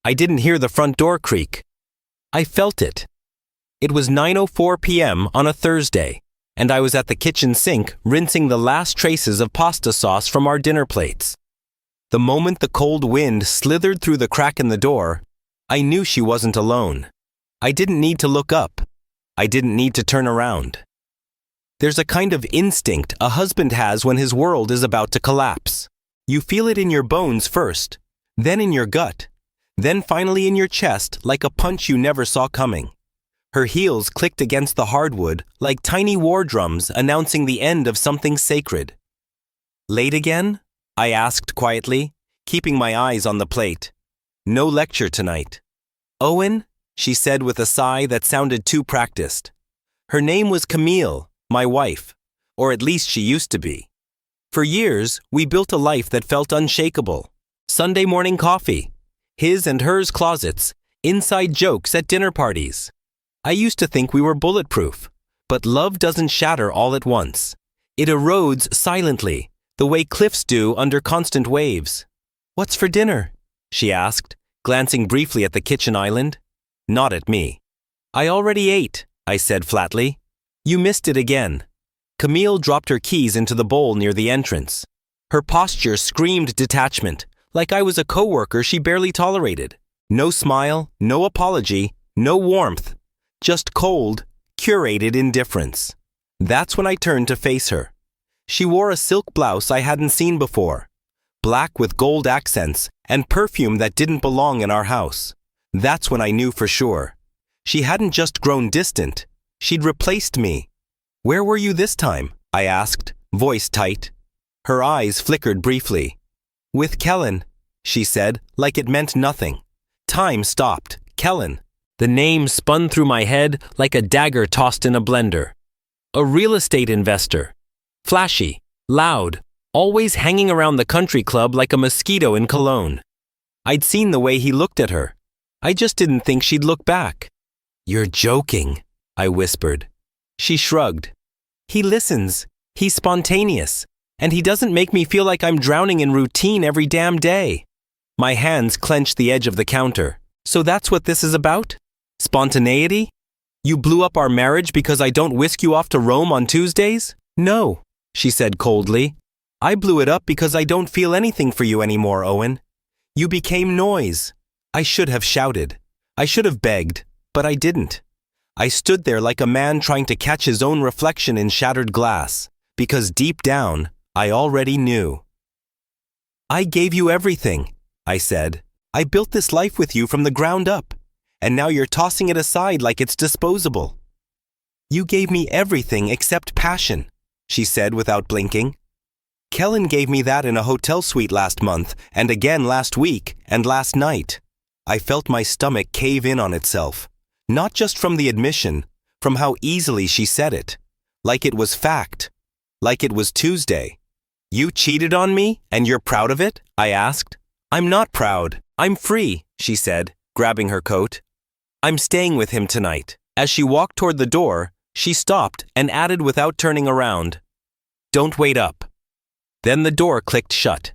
I didn't hear the front door creak. I felt it. It was 9:04 p.m. on a Thursday, and I was at the kitchen sink rinsing the last traces of pasta sauce from our dinner plates. The moment the cold wind slithered through the crack in the door, I knew she wasn't alone. I didn't need to look up. I didn't need to turn around. There's a kind of instinct a husband has when his world is about to collapse. You feel it in your bones first, then in your gut, then finally in your chest like a punch you never saw coming. Her heels clicked against the hardwood like tiny war drums announcing the end of something sacred. "Late again?" I asked quietly, keeping my eyes on the plate. "No lecture tonight." "Owen?" she said with a sigh that sounded too practiced. Her name was Camille, my wife, or at least she used to be. For years, we built a life that felt unshakable. Sunday morning coffee, his and hers closets, inside jokes at dinner parties. I used to think we were bulletproof, but love doesn't shatter all at once. It erodes silently, the way cliffs do under constant waves. "What's for dinner?" she asked, glancing briefly at the kitchen island. Not at me. "I already ate," I said flatly. "You missed it again." Camille dropped her keys into the bowl near the entrance. Her posture screamed detachment, like I was a coworker she barely tolerated. No smile, no apology, no warmth. Just cold, curated indifference. That's when I turned to face her. She wore a silk blouse I hadn't seen before, black with gold accents and perfume that didn't belong in our house. That's when I knew for sure. She hadn't just grown distant, she'd replaced me. "Where were you this time?" I asked, voice tight. Her eyes flickered briefly. "With Kellen," she said, like it meant nothing. Time stopped. Kellen. The name spun through my head like a dagger tossed in a blender. A real estate investor. Flashy, loud, always hanging around the country club like a mosquito in Cologne. I'd seen the way he looked at her. I just didn't think she'd look back. "You're joking," I whispered. She shrugged. "He listens. He's spontaneous. And he doesn't make me feel like I'm drowning in routine every damn day." My hands clenched the edge of the counter. "So that's what this is about? Spontaneity? You blew up our marriage because I don't whisk you off to Rome on Tuesdays?" "No," she said coldly. "I blew it up because I don't feel anything for you anymore, Owen. You became noise. I should have shouted. I should have begged, but I didn't. I stood there like a man trying to catch his own reflection in shattered glass, because deep down, I already knew." "I gave you everything," I said. "I built this life with you from the ground up, and now you're tossing it aside like it's disposable." "You gave me everything except passion," she said without blinking. "Kellen gave me that in a hotel suite last month, and again last week, and last night." I felt my stomach cave in on itself, not just from the admission, from how easily she said it. Like it was fact. Like it was Tuesday. "You cheated on me, and you're proud of it?" I asked. "I'm not proud. I'm free," she said, grabbing her coat. "I'm staying with him tonight." As she walked toward the door, she stopped and added without turning around, "Don't wait up." Then the door clicked shut.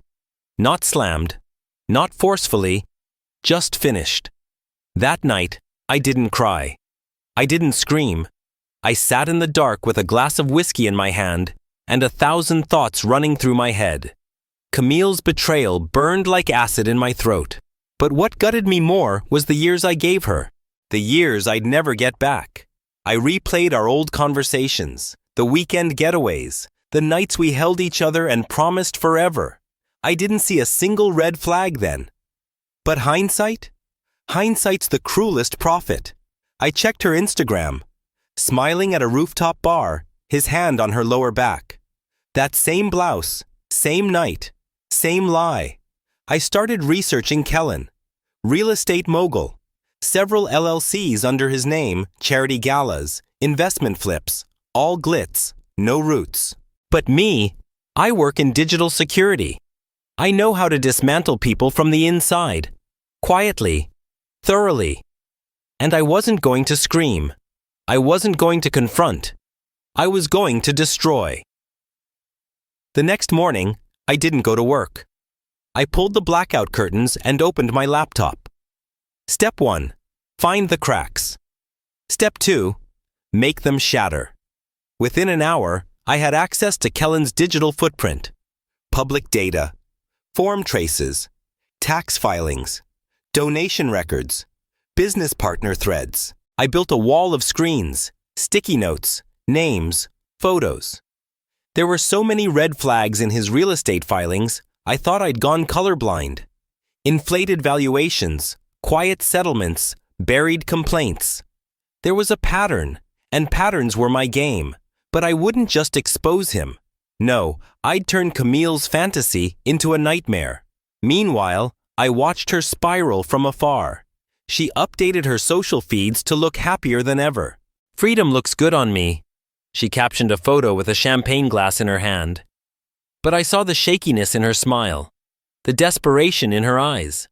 Not slammed, not forcefully, just finished. That night, I didn't cry. I didn't scream. I sat in the dark with a glass of whiskey in my hand and 1,000 thoughts running through my head. Camille's betrayal burned like acid in my throat. But what gutted me more was the years I gave her. The years I'd never get back. I replayed our old conversations, the weekend getaways, the nights we held each other and promised forever. I didn't see a single red flag then. But hindsight? Hindsight's the cruelest prophet. I checked her Instagram. Smiling at a rooftop bar, his hand on her lower back. That same blouse, same night, same lie. I started researching Kellen. Real estate mogul. Several LLCs under his name, charity galas, investment flips, all glitz, no roots. But me, I work in digital security. I know how to dismantle people from the inside. Quietly. Thoroughly. And I wasn't going to scream. I wasn't going to confront. I was going to destroy. The next morning, I didn't go to work. I pulled the blackout curtains and opened my laptop. Step 1. Find the cracks. Step 2. Make them shatter. Within an hour, I had access to Kellen's digital footprint, public data, form traces, tax filings, donation records, business partner threads. I built a wall of screens, sticky notes, names, photos. There were so many red flags in his real estate filings, I thought I'd gone colorblind. Inflated valuations, quiet settlements, buried complaints. There was a pattern, and patterns were my game, but I wouldn't just expose him. No, I'd turn Camille's fantasy into a nightmare. Meanwhile, I watched her spiral from afar. She updated her social feeds to look happier than ever. "Freedom looks good on me," she captioned a photo with a champagne glass in her hand. But I saw the shakiness in her smile, the desperation in her eyes.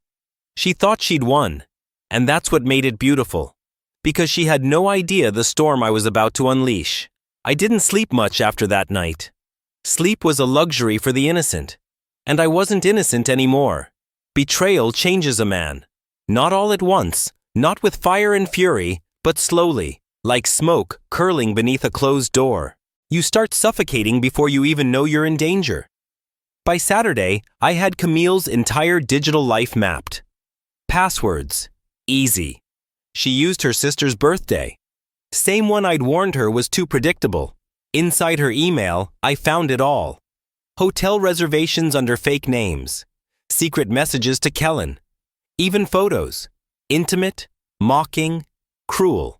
She thought she'd won, and that's what made it beautiful, because she had no idea the storm I was about to unleash. I didn't sleep much after that night. Sleep was a luxury for the innocent, and I wasn't innocent anymore. Betrayal changes a man. Not all at once, not with fire and fury, but slowly, like smoke curling beneath a closed door. You start suffocating before you even know you're in danger. By Saturday, I had Camille's entire digital life mapped. Passwords. Easy. She used her sister's birthday. Same one I'd warned her was too predictable. Inside her email, I found it all. Hotel reservations under fake names. Secret messages to Kellen. Even photos. Intimate, mocking, cruel.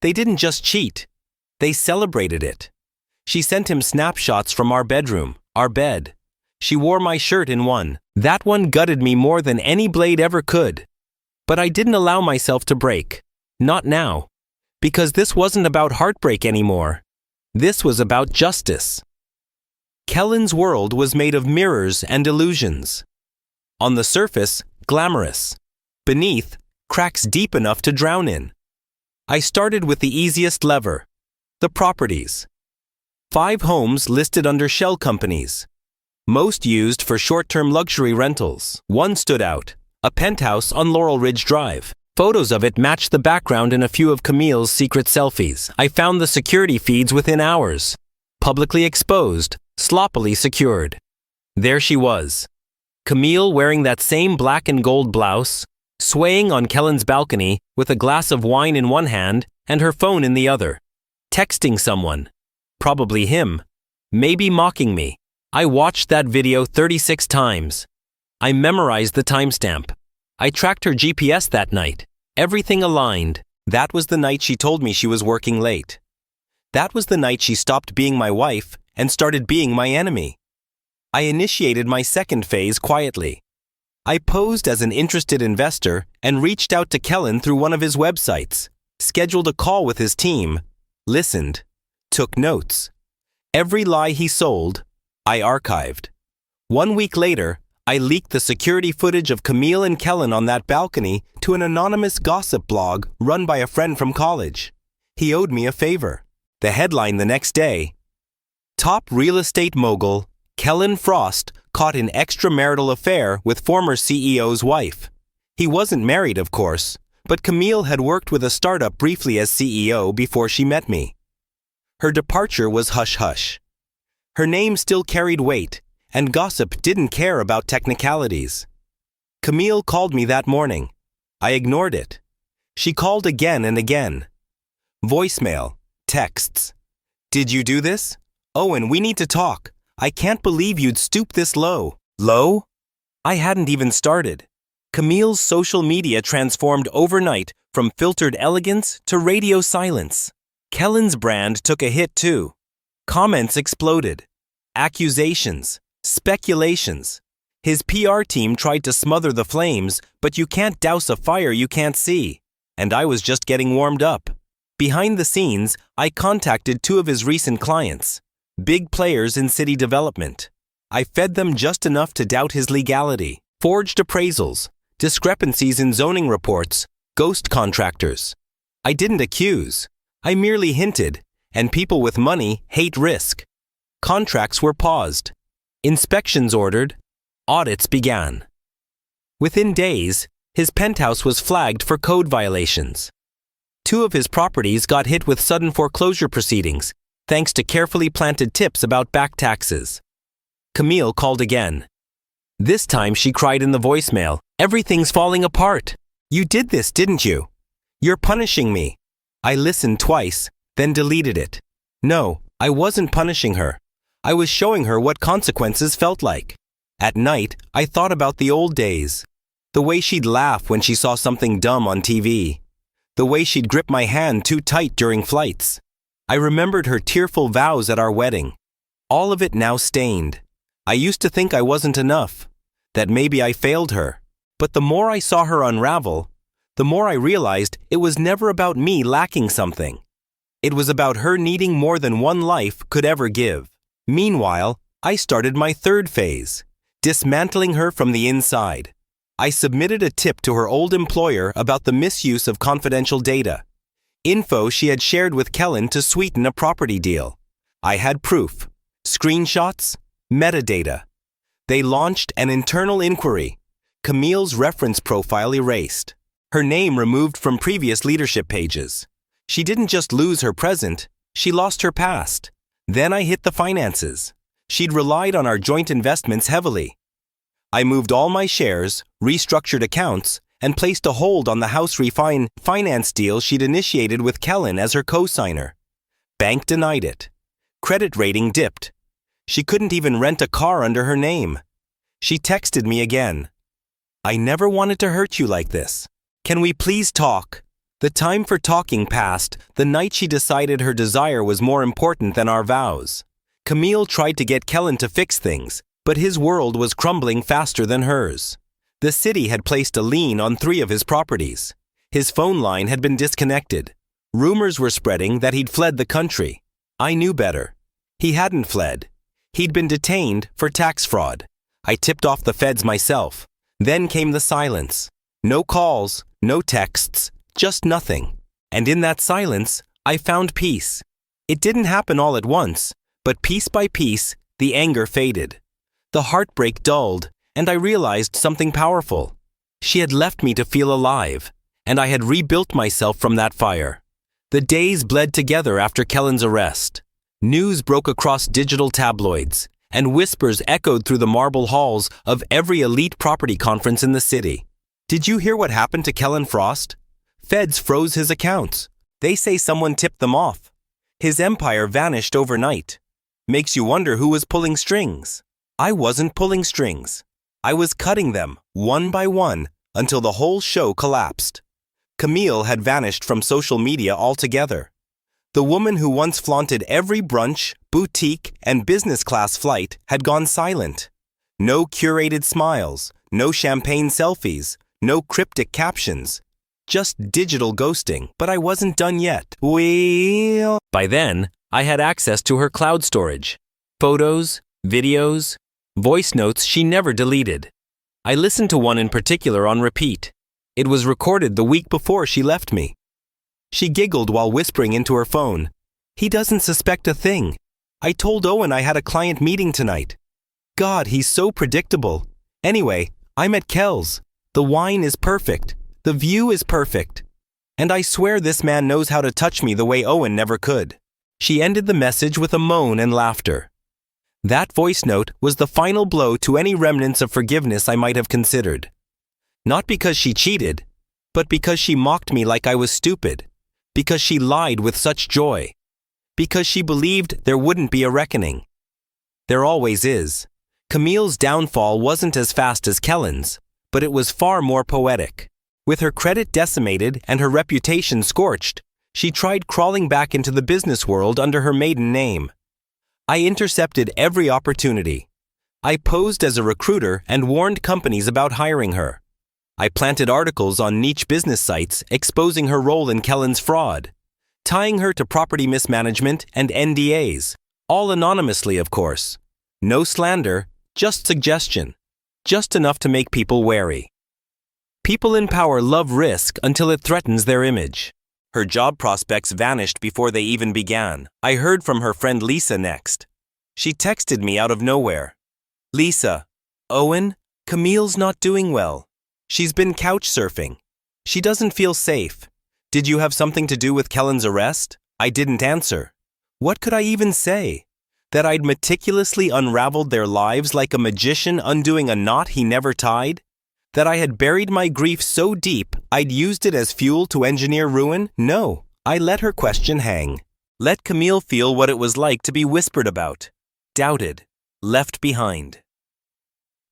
They didn't just cheat. They celebrated it. She sent him snapshots from our bedroom, our bed. She wore my shirt in one. That one gutted me more than any blade ever could. But I didn't allow myself to break. Not now. Because this wasn't about heartbreak anymore. This was about justice. Kellen's world was made of mirrors and illusions. On the surface, glamorous. Beneath, cracks deep enough to drown in. I started with the easiest lever, the properties. 5 homes listed under shell companies. Most used for short-term luxury rentals. One stood out, a penthouse on Laurel Ridge Drive. Photos of it matched the background in a few of Camille's secret selfies. I found the security feeds within hours. Publicly exposed, sloppily secured. There she was. Camille wearing that same black and gold blouse, swaying on Kellen's balcony with a glass of wine in one hand and her phone in the other. Texting someone. Probably him. Maybe mocking me. I watched that video 36 times. I memorized the timestamp. I tracked her GPS that night. Everything aligned. That was the night she told me she was working late. That was the night she stopped being my wife and started being my enemy. I initiated my second phase quietly. I posed as an interested investor and reached out to Kellen through one of his websites, scheduled a call with his team, listened, took notes. Every lie he sold, I archived. 1 week later, I leaked the security footage of Camille and Kellen on that balcony to an anonymous gossip blog run by a friend from college. He owed me a favor. The headline the next day: Top real estate mogul, Kellen Frost caught in extramarital affair with former CEO's wife. He wasn't married, of course, but Camille had worked with a startup briefly as CEO before she met me. Her departure was hush-hush. Her name still carried weight, and gossip didn't care about technicalities. Camille called me that morning. I ignored it. She called again and again. Voicemail, texts. Did you do this? Owen, we need to talk. I can't believe you'd stoop this low. Low? I hadn't even started. Camille's social media transformed overnight from filtered elegance to radio silence. Kellen's brand took a hit too. Comments exploded. Accusations. Speculations. His PR team tried to smother the flames, but you can't douse a fire you can't see. And I was just getting warmed up. Behind the scenes, I contacted 2 of his recent clients, big players in city development. I fed them just enough to doubt his legality. Forged appraisals, discrepancies in zoning reports, ghost contractors. I didn't accuse. I merely hinted, and people with money hate risk. Contracts were paused. Inspections ordered. Audits began. Within days, His penthouse was flagged for code violations. 2 of his properties got hit with sudden foreclosure proceedings, thanks to carefully planted tips about back taxes. Camille called again. This time she cried in the voicemail, "Everything's falling apart. You did this, didn't you? You're punishing me." I listened twice, then deleted it. No, I wasn't punishing her. I was showing her what consequences felt like. At night, I thought about the old days. The way she'd laugh when she saw something dumb on TV. The way she'd grip my hand too tight during flights. I remembered her tearful vows at our wedding. All of it now stained. I used to think I wasn't enough, that maybe I failed her. But the more I saw her unravel, the more I realized it was never about me lacking something. It was about her needing more than one life could ever give. Meanwhile, I started my third phase, dismantling her from the inside. I submitted a tip to her old employer about the misuse of confidential data. Info she had shared with Kellen to sweeten a property deal. I had proof. Screenshots, metadata. They launched an internal inquiry. Camille's reference profile erased. Her name removed from previous leadership pages. She didn't just lose her present, she lost her past. Then I hit the finances. She'd relied on our joint investments heavily. I moved all my shares, restructured accounts, and placed a hold on the house finance deal she'd initiated with Kellen as her co-signer. Bank denied it. Credit rating dipped. She couldn't even rent a car under her name. She texted me again. "I never wanted to hurt you like this. Can we please talk?" The time for talking passed the night she decided her desire was more important than our vows. Camille tried to get Kellen to fix things, but his world was crumbling faster than hers. The city had placed a lien on 3 of his properties. His phone line had been disconnected. Rumors were spreading that he'd fled the country. I knew better. He hadn't fled. He'd been detained for tax fraud. I tipped off the feds myself. Then came the silence. No calls, no texts, just nothing. And in that silence, I found peace. It didn't happen all at once, but piece by piece, the anger faded. The heartbreak dulled, and I realized something powerful. She had left me to feel alive, and I had rebuilt myself from that fire. The days bled together after Kellen's arrest. News broke across digital tabloids, and whispers echoed through the marble halls of every elite property conference in the city. Did you hear what happened to Kellen Frost? Feds froze his accounts. They say someone tipped them off. His empire vanished overnight. Makes you wonder who was pulling strings. I wasn't pulling strings. I was cutting them, one by one, until the whole show collapsed. Camille had vanished from social media altogether. The woman who once flaunted every brunch, boutique, and business class flight had gone silent. No curated smiles, no champagne selfies, no cryptic captions. Just digital ghosting, but I wasn't done yet. By then, I had access to her cloud storage. Photos, videos, voice notes she never deleted. I listened to one in particular on repeat. It was recorded the week before she left me. She giggled while whispering into her phone. "He doesn't suspect a thing. I told Owen I had a client meeting tonight. God, he's so predictable. Anyway, I'm at Kel's. The wine is perfect. The view is perfect. And I swear this man knows how to touch me the way Owen never could." She ended the message with a moan and laughter. That voice note was the final blow to any remnants of forgiveness I might have considered. Not because she cheated, but because she mocked me like I was stupid. Because she lied with such joy. Because she believed there wouldn't be a reckoning. There always is. Camille's downfall wasn't as fast as Kellen's, but it was far more poetic. With her credit decimated and her reputation scorched, she tried crawling back into the business world under her maiden name. I intercepted every opportunity. I posed as a recruiter and warned companies about hiring her. I planted articles on niche business sites exposing her role in Kellen's fraud, tying her to property mismanagement and NDAs, all anonymously, of course. No slander, just suggestion, just enough to make people wary. People in power love risk until it threatens their image. Her job prospects vanished before they even began. I heard from her friend Lisa next. She texted me out of nowhere. "Lisa, Owen, Camille's not doing well. She's been couch surfing. She doesn't feel safe. Did you have something to do with Kellen's arrest? I didn't answer. What could I even say? That I'd meticulously unraveled their lives like a magician undoing a knot he never tied? That I had buried my grief so deep I'd used it as fuel to engineer ruin? No, I let her question hang. Let Camille feel what it was like to be whispered about, doubted, left behind.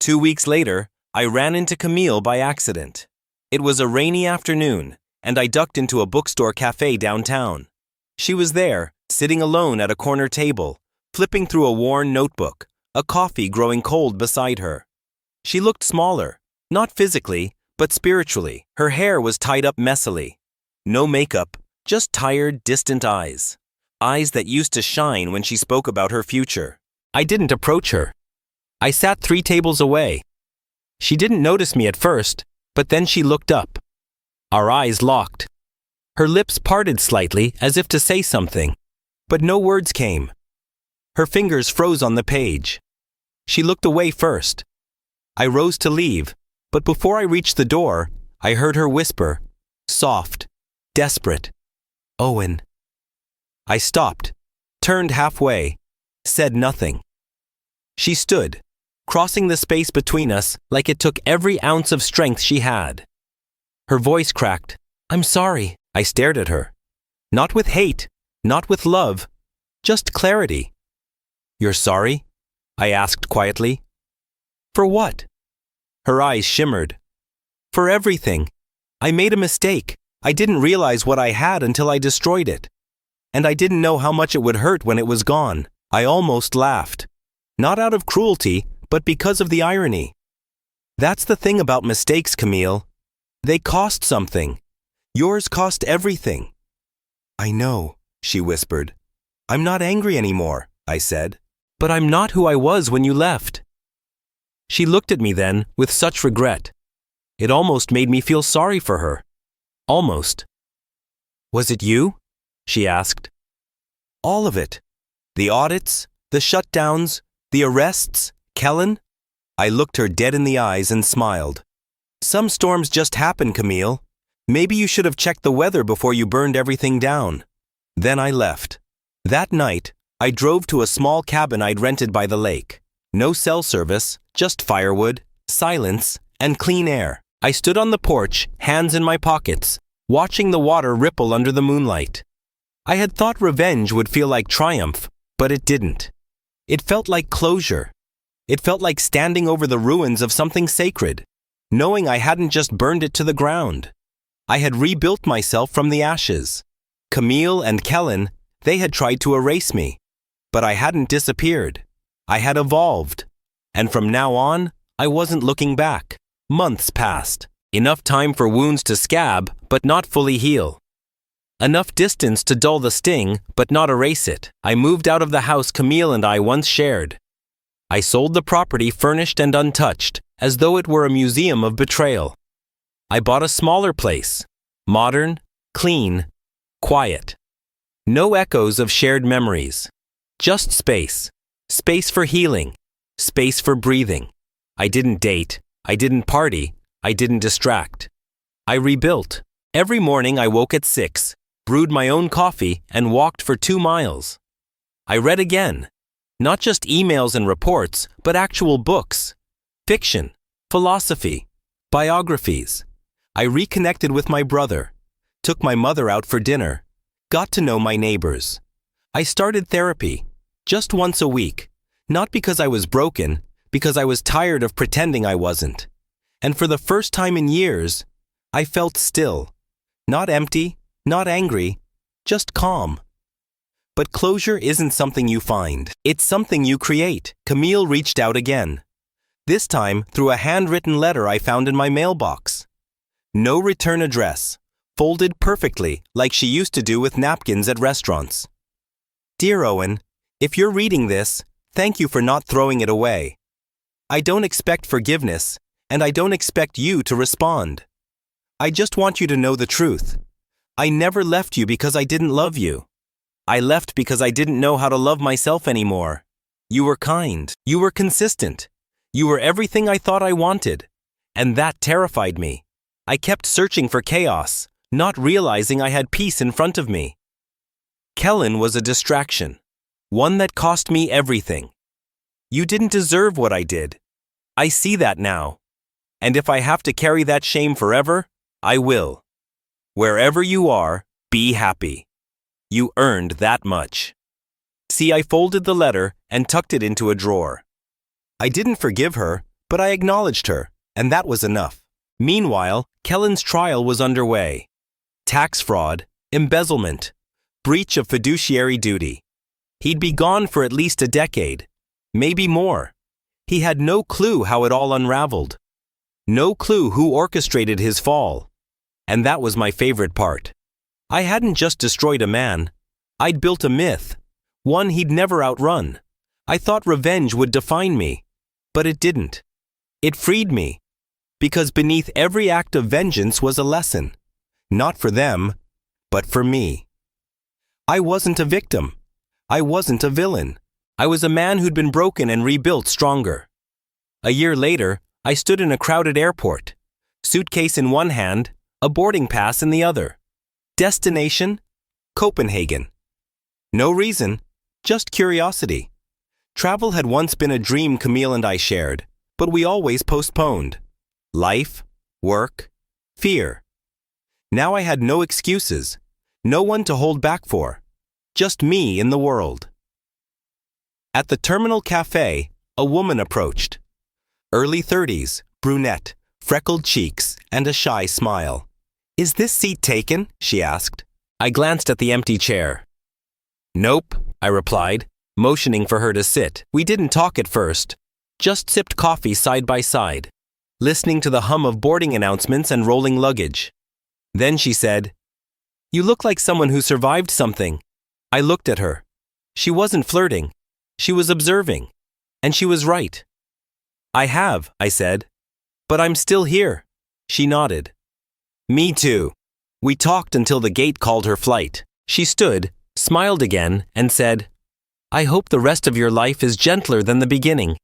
2 weeks later, I ran into Camille by accident. It was a rainy afternoon, and I ducked into a bookstore cafe downtown. She was there, sitting alone at a corner table, flipping through a worn notebook, a coffee growing cold beside her. She looked smaller, not physically, but spiritually. Her hair was tied up messily. No makeup, just tired, distant eyes. Eyes that used to shine when she spoke about her future. I didn't approach her. I sat 3 tables away. She didn't notice me at first, but then she looked up. Our eyes locked. Her lips parted slightly as if to say something, but no words came. Her fingers froze on the page. She looked away first. I rose to leave, but before I reached the door, I heard her whisper, soft, desperate, "Owen." I stopped, turned halfway, said nothing. She stood, crossing the space between us like it took every ounce of strength she had. Her voice cracked. "I'm sorry." I stared at her. Not with hate, not with love, just clarity. "You're sorry?" I asked quietly. "For what?" Her eyes shimmered. "For everything. I made a mistake. I didn't realize what I had until I destroyed it. And I didn't know how much it would hurt when it was gone." I almost laughed. Not out of cruelty, but because of the irony. That's the thing about mistakes, Camille. They cost something. Yours cost everything. "I know," she whispered. "I'm not angry anymore," I said. "But I'm not who I was when you left." She looked at me then with such regret. It almost made me feel sorry for her. Almost. "Was it you?" she asked. "All of it. The audits, the shutdowns, the arrests, Kellen?" I looked her dead in the eyes and smiled. "Some storms just happen, Camille. Maybe you should have checked the weather before you burned everything down." Then I left. That night, I drove to a small cabin I'd rented by the lake. No cell service, just firewood, silence, and clean air. I stood on the porch, hands in my pockets, watching the water ripple under the moonlight. I had thought revenge would feel like triumph, but it didn't. It felt like closure. It felt like standing over the ruins of something sacred, knowing I hadn't just burned it to the ground. I had rebuilt myself from the ashes. Camille and Kellen, they had tried to erase me. But I hadn't disappeared. I had evolved. And from now on, I wasn't looking back. Months passed. Enough time for wounds to scab, but not fully heal. Enough distance to dull the sting, but not erase it. I moved out of the house Camille and I once shared. I sold the property furnished and untouched, as though it were a museum of betrayal. I bought a smaller place. Modern, clean, quiet. No echoes of shared memories. Just space. Space for healing. Space for breathing. I didn't date. I didn't party. I didn't distract. I rebuilt. Every morning I woke at 6, brewed my own coffee, and walked for 2 miles. I read again. Not just emails and reports, but actual books. Fiction. Philosophy. Biographies. I reconnected with my brother. Took my mother out for dinner. Got to know my neighbors. I started therapy. Just once a week. Not because I was broken, because I was tired of pretending I wasn't. And for the first time in years, I felt still. Not empty, not angry, just calm. But closure isn't something you find. It's something you create. Camille reached out again. This time through a handwritten letter I found in my mailbox. No return address, folded perfectly like she used to do with napkins at restaurants. "Dear Owen, if you're reading this, thank you for not throwing it away. I don't expect forgiveness, and I don't expect you to respond. I just want you to know the truth. I never left you because I didn't love you. I left because I didn't know how to love myself anymore. You were kind. You were consistent. You were everything I thought I wanted. And that terrified me. I kept searching for chaos, not realizing I had peace in front of me. Kellen was a distraction, one that cost me everything. You didn't deserve what I did. I see that now. And if I have to carry that shame forever, I will. Wherever you are, be happy. You earned that much. See, I folded the letter and tucked it into a drawer. I didn't forgive her, but I acknowledged her, and that was enough. Meanwhile, Kellen's trial was underway. Tax fraud, embezzlement, breach of fiduciary duty. He'd be gone for at least a decade, maybe more. He had no clue how it all unraveled. No clue who orchestrated his fall. And that was my favorite part. I hadn't just destroyed a man. I'd built a myth, one he'd never outrun. I thought revenge would define me, but it didn't. It freed me, because beneath every act of vengeance was a lesson. Not for them, but for me. I wasn't a victim. I wasn't a villain. I was a man who'd been broken and rebuilt stronger. A year later, I stood in a crowded airport, suitcase in one hand, a boarding pass in the other. Destination? Copenhagen. No reason, just curiosity. Travel had once been a dream Camille and I shared, but we always postponed. Life, work, fear. Now I had no excuses, no one to hold back for, just me in the world. At the Terminal Cafe, a woman approached. Early 30s, brunette, freckled cheeks, and a shy smile. "Is this seat taken?" she asked. I glanced at the empty chair. "Nope," I replied, motioning for her to sit. We didn't talk at first, just sipped coffee side by side, listening to the hum of boarding announcements and rolling luggage. Then she said, "You look like someone who survived something." I looked at her. She wasn't flirting. She was observing. And she was right. "I have," I said. "But I'm still here." She nodded. "Me too." We talked until the gate called her flight. She stood, smiled again, and said, "I hope the rest of your life is gentler than the beginning."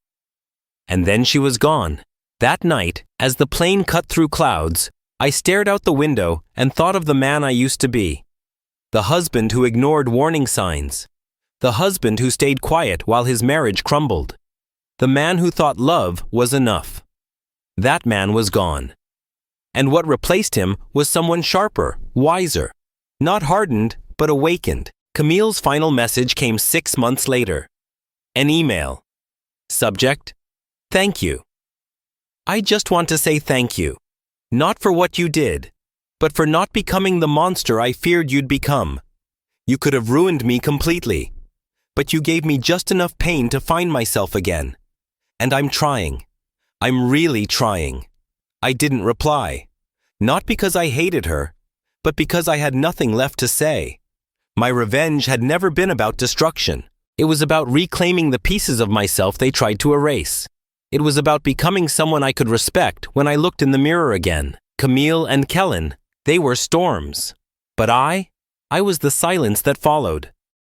And then she was gone. That night, as the plane cut through clouds, I stared out the window and thought of the man I used to be. The husband who ignored warning signs. The husband who stayed quiet while his marriage crumbled. The man who thought love was enough. That man was gone. And what replaced him was someone sharper, wiser. Not hardened, but awakened. Camille's final message came 6 months later. An email. Subject: Thank you. I just want to say thank you. Not for what you did, but for not becoming the monster I feared you'd become. You could have ruined me completely, but you gave me just enough pain to find myself again. And I'm trying. I'm really trying. I didn't reply. Not because I hated her, but because I had nothing left to say. My revenge had never been about destruction. It was about reclaiming the pieces of myself they tried to erase. It was about becoming someone I could respect when I looked in the mirror again. Camille and Kellen, they were storms. But I was the silence that followed.